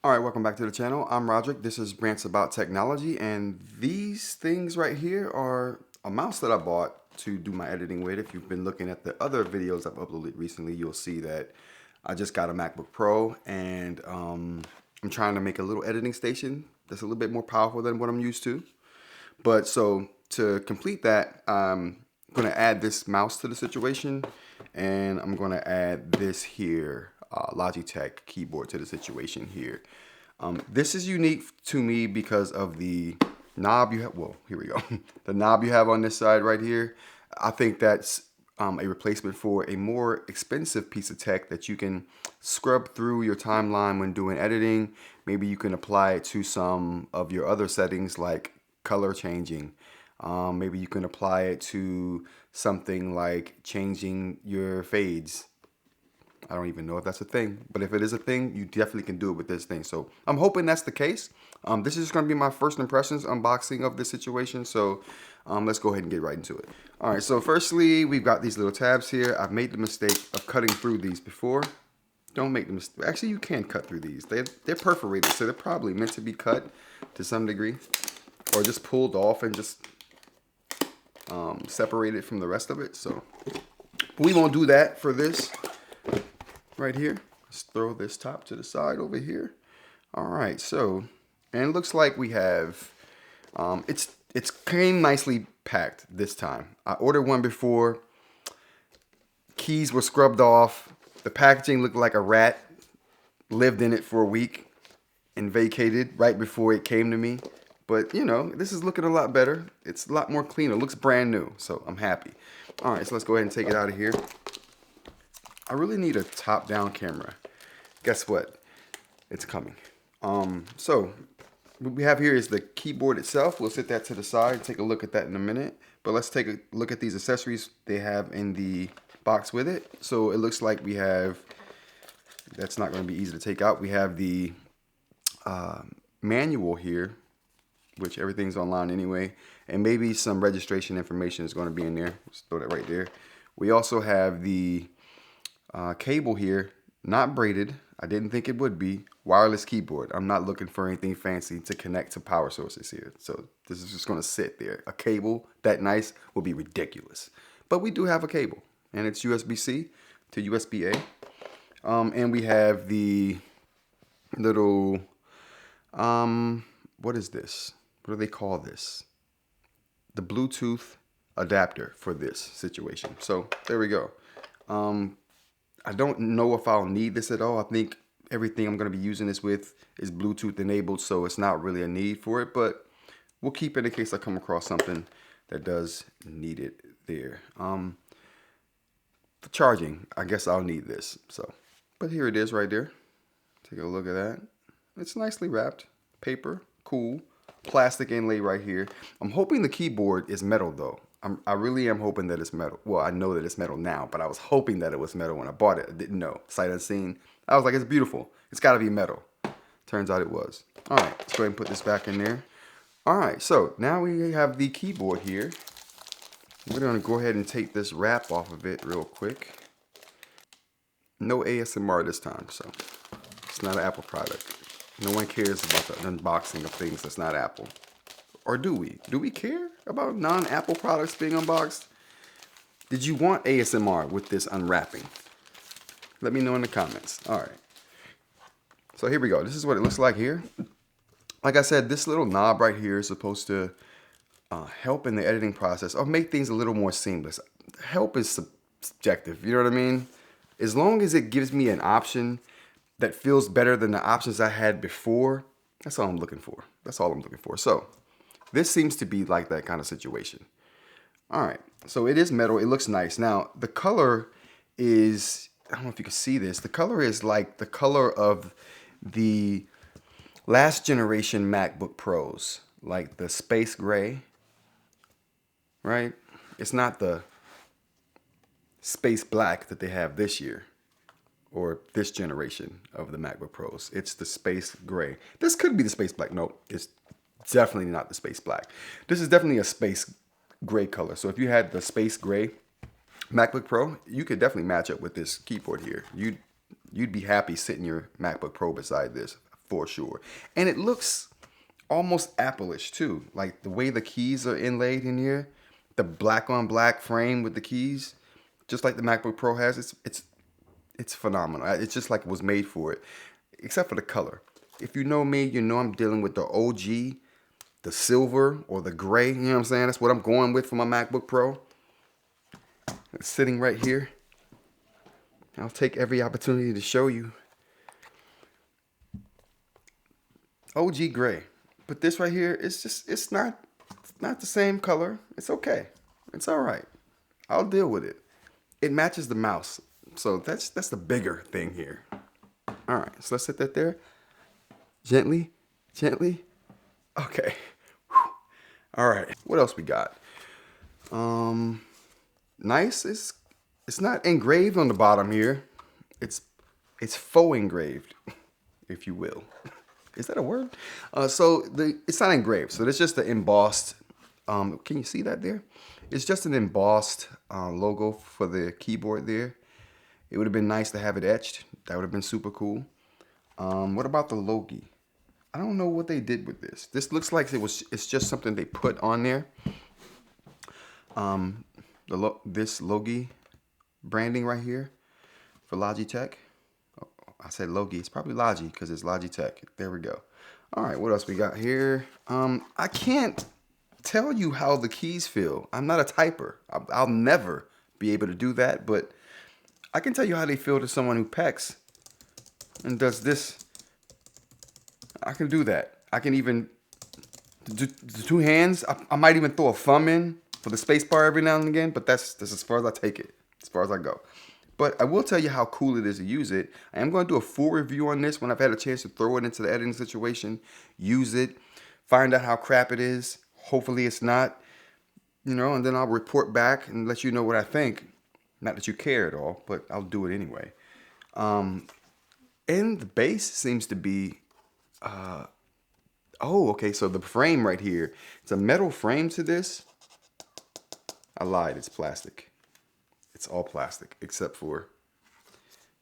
All right, welcome back to the channel. I'm Roderick. This is Rants About Technology, and these things right here are a mouse that I bought to do my editing with. If you've been looking at the other videos I've uploaded recently, you'll see that I just got a MacBook Pro, and I'm trying to make a little editing station that's a little bit more powerful than what I'm used to. But so to complete that, I'm going to add this mouse to the situation, and I'm going to add this here Logitech keyboard to the situation here. This is unique to me because of the knob you have. Well, here we go. The knob you have on this side right here. I think that's a replacement for a more expensive piece of tech that you can scrub through your timeline when doing editing. Maybe you can apply it to some of your other settings like color changing. Maybe you can apply it to something like changing your fades. I don't even know if that's a thing, but if it is a thing, you definitely can do it with this thing. So I'm hoping that's the case. This is just going to be my first impressions unboxing of this situation. So let's go ahead and get right into it. All right, so firstly, we've got these little tabs here. I've made the mistake of cutting through these before. Don't make the mistake. Actually, you can cut through these. They're perforated, so they're probably meant to be cut to some degree, or just pulled off and just separated from the rest of it. So we won't do that for this. Right here, let's throw this top to the side over here. All right, so, and it looks like we have, it's came nicely packed this time. I ordered one before, keys were scrubbed off, the packaging looked like a rat lived in it for a week and vacated right before it came to me. But, you know, this is looking a lot better. It's a lot more cleaner, it looks brand new, so I'm happy. All right, so let's go ahead and take it out of here. I really need a top-down camera. Guess what? It's coming. So what we have here is the keyboard itself. We'll set that to the side, take a look at that in a minute. But let's take a look at these accessories they have in the box with it. So it looks like we have, that's not going to be easy to take out. We have the manual here, which everything's online anyway. And maybe some registration information is going to be in there. Let's throw that right there. We also have the cable here, not braided. I didn't think it would be. Wireless keyboard. I'm not looking for anything fancy to connect to power sources here. So this is just going to sit there. A cable that nice would be ridiculous. But we do have a cable, and it's USB-C to USB-A. And we have the little, what is this? What do they call this? The Bluetooth adapter for this situation. So there we go. I don't know if I'll need this at all. I think everything I'm going to be using this with is Bluetooth enabled, so it's not really a need for it, but we'll keep it in case I come across something that does need it there. For charging, I guess I'll need this. So, but here it is right there. Take a look at that. It's nicely wrapped. Paper, cool. Plastic inlay right here. I'm hoping the keyboard is metal though. I really am hoping that it's metal. Well, I know that it's metal now, but I was hoping that it was metal when I bought it. I didn't know. Sight unseen. I was like, it's beautiful. It's got to be metal. Turns out it was. All right, let's go ahead and put this back in there. All right, so now we have the keyboard here. We're going to go ahead and take this wrap off of it real quick. No ASMR this time, so it's not an Apple product. No one cares about the unboxing of things that's not Apple. Or do we? Do we care about non-Apple products being unboxed? Did you want ASMR with this unwrapping? Let me know in the comments. All right. So here we go. This is what it looks like here. Like I said, this little knob right here is supposed to help in the editing process or make things a little more seamless. Help is subjective. You know what I mean? As long as it gives me an option that feels better than the options I had before, that's all I'm looking for. That's all I'm looking for. So this seems to be like that kind of situation. All right, so it is metal. It looks nice. Now, the color is, I don't know if you can see this. The color is like the color of the last generation MacBook Pros, like the space gray, right? It's not the space black that they have this year or this generation of the MacBook Pros. It's the space gray. This could be the space black. No, it's definitely not the space black. This is definitely a space gray color. So if you had the space gray MacBook Pro, you could definitely match up with this keyboard here. You'd be happy sitting your MacBook Pro beside this for sure. And it looks almost Apple-ish too. Like the way the keys are inlaid in here, the black on black frame with the keys, just like the MacBook Pro has. It's phenomenal. It's just like it was made for it, except for the color. If you know me, you know I'm dealing with the OG, the silver or the gray. You know what I'm saying? That's what I'm going with for my MacBook Pro. It's sitting right here. I'll take every opportunity to show you. OG gray. But this right here, it's not the same color. It's okay. It's all right. I'll deal with it. It matches the mouse. So that's the bigger thing here. All right, so let's set that there. Gently, gently. Okay. Whew. All right, what else we got? Nice. It's not engraved on the bottom here. It's faux engraved, if you will. Is that a word? It's not engraved. So it's just the embossed. Can you see that there? It's just an embossed logo for the keyboard there. It would have been nice to have it etched. That would have been super cool. What about the Logi? I don't know what they did with this. This looks like it's just something they put on there. This Logi branding right here for Logitech. Oh, I said Logi. It's probably Logi because it's Logitech. There we go. All right, what else we got here? I can't tell you how the keys feel. I'm not a typer. I'll never be able to do that, but I can tell you how they feel to someone who pecks and does this. I can do that. I can even do the two hands. I might even throw a thumb in for the space bar every now and again, but that's as far as I take it, as far as I go. But I will tell you how cool it is to use it. I am going to do a full review on this when I've had a chance to throw it into the editing situation, use it, find out how crap it is. Hopefully it's not, and then I'll report back and let you know what I think. Not that you care at all, but I'll do it anyway. And the base seems to be, okay, so the frame right here, it's a metal frame to this. I lied, it's plastic. It's all plastic, except for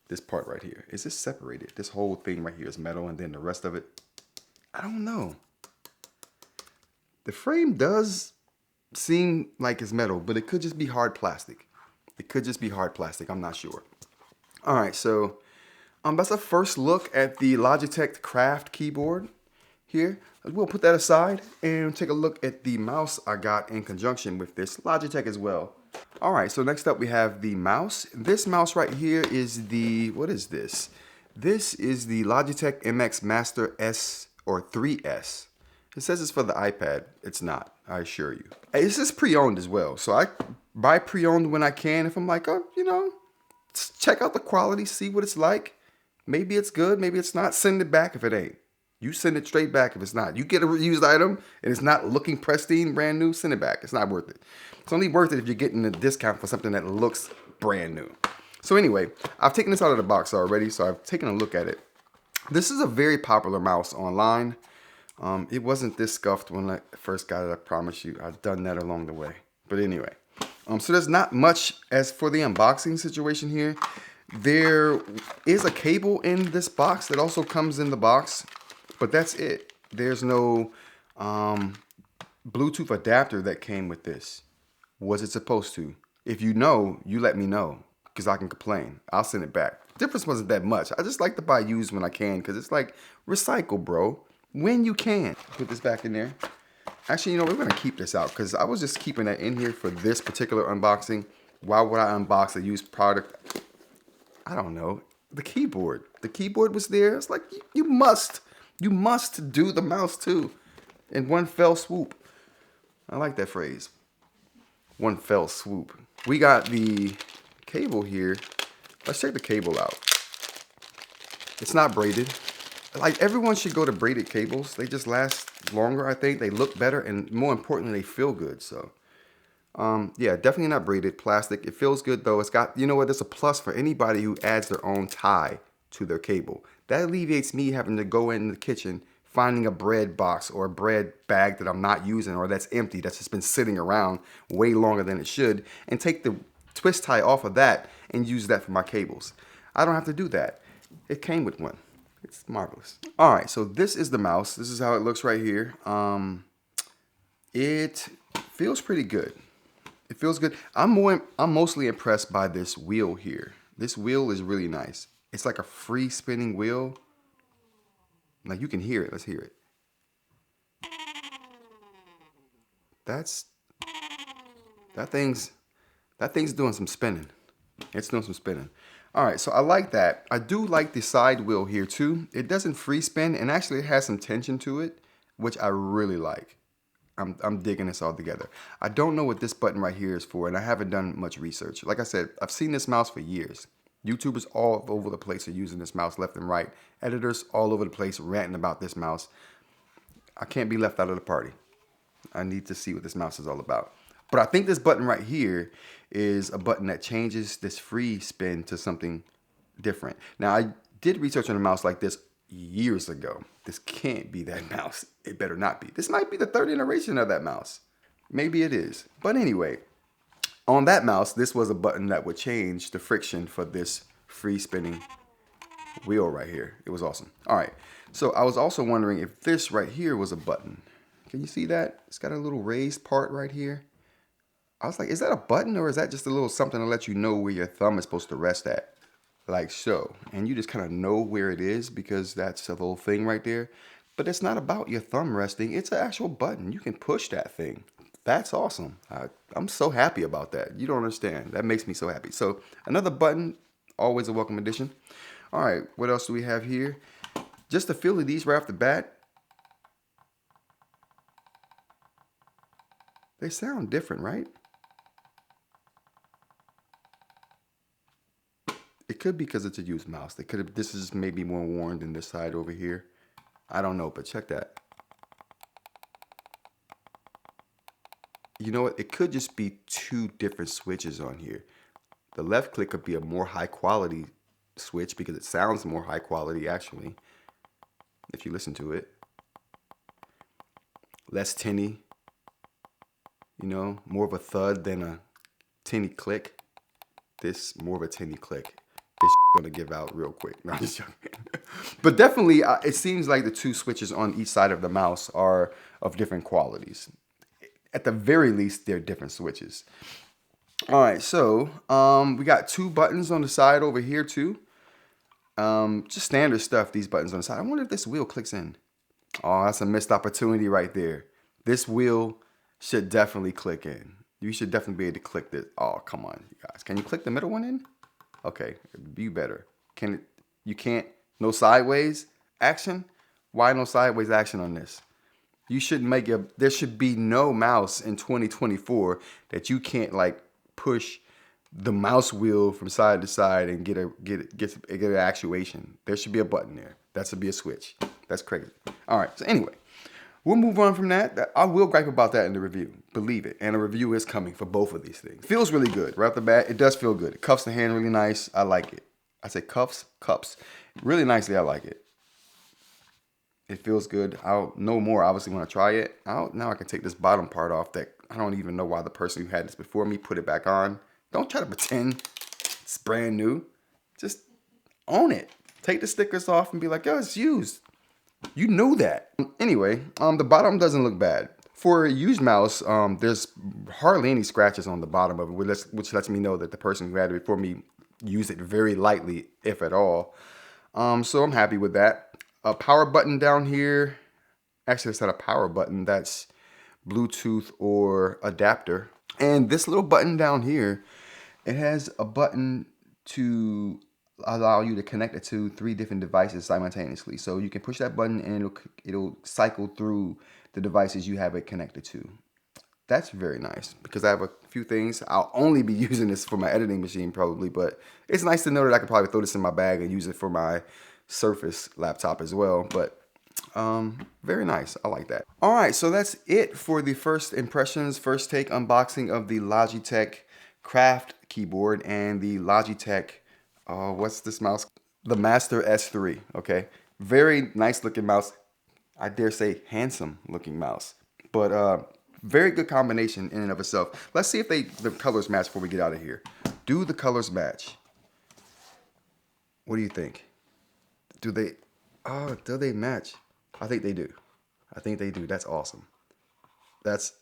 this part right here. Is this separated? This whole thing right here is metal, and then the rest of it, I don't know. The frame does seem like it's metal, but it could just be hard plastic. It could just be hard plastic. I'm not sure. All right, so that's a first look at the Logitech Craft keyboard here. We'll put that aside and take a look at the mouse I got in conjunction with this Logitech as well. All right, so next up we have the mouse. This mouse right here is what is this? This is the Logitech MX Master S or 3S. It says it's for the iPad. It's not, I assure you. It's just pre-owned as well. So I buy pre-owned when I can. If I'm like, check out the quality, see what it's like. Maybe it's good, maybe it's not. Send it back if it ain't. You send it straight back if it's not. You get a used item and it's not looking pristine, brand new, send it back. It's not worth it. It's only worth it if you're getting a discount for something that looks brand new. So anyway, I've taken this out of the box already, so I've taken a look at it. This is a very popular mouse online. It wasn't this scuffed when I first got it, I promise you. I've done that along the way. But anyway, so there's not much as for the unboxing situation here. There is a cable in this box that also comes in the box, but that's it. There's no Bluetooth adapter that came with this. Was it supposed to? If you know, you let me know, because I can complain. I'll send it back. The difference wasn't that much. I just like to buy used when I can, because it's like, recycle, bro. When you can. Put this back in there. Actually, we're going to keep this out, because I was just keeping that in here for this particular unboxing. Why would I unbox a used product? I don't know. The keyboard. The keyboard was there. It's like, you must do the mouse too. In one fell swoop. I like that phrase. One fell swoop. We got the cable here. Let's check the cable out. It's not braided. Like, everyone should go to braided cables. They just last longer, I think. They look better, and more importantly, they feel good. So, yeah, definitely not braided. Plastic. It feels good, though. It's got, there's a plus for anybody who adds their own tie to their cable. That alleviates me having to go in the kitchen, finding a bread box or a bread bag that I'm not using or that's empty, that's just been sitting around way longer than it should, and take the twist tie off of that and use that for my cables. I don't have to do that. It came with one. It's marvelous. All right, so this is the mouse. This is how it looks right here. It feels pretty good. It feels good. I'm mostly impressed by this wheel here. This wheel is really nice. It's like a free spinning wheel. Like you can hear it. Let's hear it. That thing's doing some spinning. It's doing some spinning. All right, so I like that. I do like the side wheel here too. It doesn't free spin, and actually it has some tension to it, which I really like. I'm digging this all together. I don't know what this button right here is for, and I haven't done much research. Like I said, I've seen this mouse for years. YouTubers all over the place are using this mouse left and right. Editors all over the place ranting about this mouse. I can't be left out of the party. I need to see what this mouse is all about. But I think this button right here is a button that changes this free spin to something different. Now, I did research on a mouse like this years ago. This can't be that mouse. It better not be. This might be the third iteration of that mouse. Maybe it is. But anyway, on that mouse, this was a button that would change the friction for this free spinning wheel right here. It was awesome. All right. So I was also wondering if this right here was a button. Can you see that? It's got a little raised part right here. I was like, is that a button or is that just a little something to let you know where your thumb is supposed to rest at? Like so. And you just kind of know where it is because that's a little thing right there. But it's not about your thumb resting. It's an actual button. You can push that thing. That's awesome. I'm so happy about that. You don't understand. That makes me so happy. So another button, always a welcome addition. All right, what else do we have here? Just the feel of these right off the bat. They sound different, right? It could be because it's a used mouse. This is maybe more worn than this side over here. I don't know, but check that. You know what? It could just be two different switches on here. The left click could be a more high quality switch because it sounds more high quality actually. If you listen to it. Less tinny. You know, more of a thud than a tinny click. This more of a tinny click. It's gonna give out real quick. No, I'm just joking. But definitely, it seems like the two switches on each side of the mouse are of different qualities. At the very least, they're different switches. All right, so we got two buttons on the side over here too. Just standard stuff, these buttons on the side. I wonder if this wheel clicks in. Oh, that's a missed opportunity right there. This wheel should definitely click in. You should definitely be able to click this. Oh, come on, you guys. Can you click the middle one in? Okay, you better. Can it? You can't? No sideways action? Why no sideways action on this? You shouldn't make there should be no mouse in 2024 that you can't like push the mouse wheel from side to side and get an actuation. There should be a button there. That should be a switch. That's crazy. All right. So anyway, we'll move on from that. I will gripe about that in the review. Believe it. And a review is coming for both of these things. Feels really good. Right off the bat, it does feel good. It cuffs the hand really nice. I like it. I say cuffs. Really nicely, I like it. It feels good. I'll know more, obviously, when I try it. Now I can take this bottom part off that I don't even know why the person who had this before me put it back on. Don't try to pretend it's brand new. Just own it. Take the stickers off and be like, yo, it's used. You know that. Anyway, the bottom doesn't look bad. For a used mouse, there's hardly any scratches on the bottom of it, which lets me know that the person who had it before me used it very lightly, if at all. So I'm happy with that. A power button down here. Actually, it's not a power button. That's Bluetooth or adapter. And this little button down here, it has a button to allow you to connect it to 3 different devices simultaneously. So you can push that button and it'll cycle through the devices you have it connected to. That's very nice because I have a few things. I'll only be using this for my editing machine probably, but it's nice to know that I can probably throw this in my bag and use it for my Surface laptop as well. But very nice. I like that. All right, so that's it for the first impressions, first take unboxing of the Logitech Craft keyboard and the Logitech, what's this mouse? The Master S3, okay? Very nice looking mouse. I dare say handsome looking mouse. But very good combination in and of itself. Let's see if the colors match before we get out of here. Do the colors match? What do you think? Do they? Oh, do they match? I think they do. I think they do. That's awesome. That's,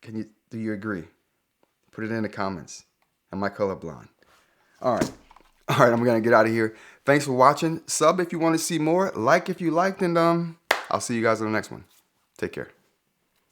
do you agree? Put it in the comments. Am I colorblind? All right. All right, I'm going to get out of here. Thanks for watching. Sub if you want to see more. Like if you liked. And I'll see you guys on the next one. Take care.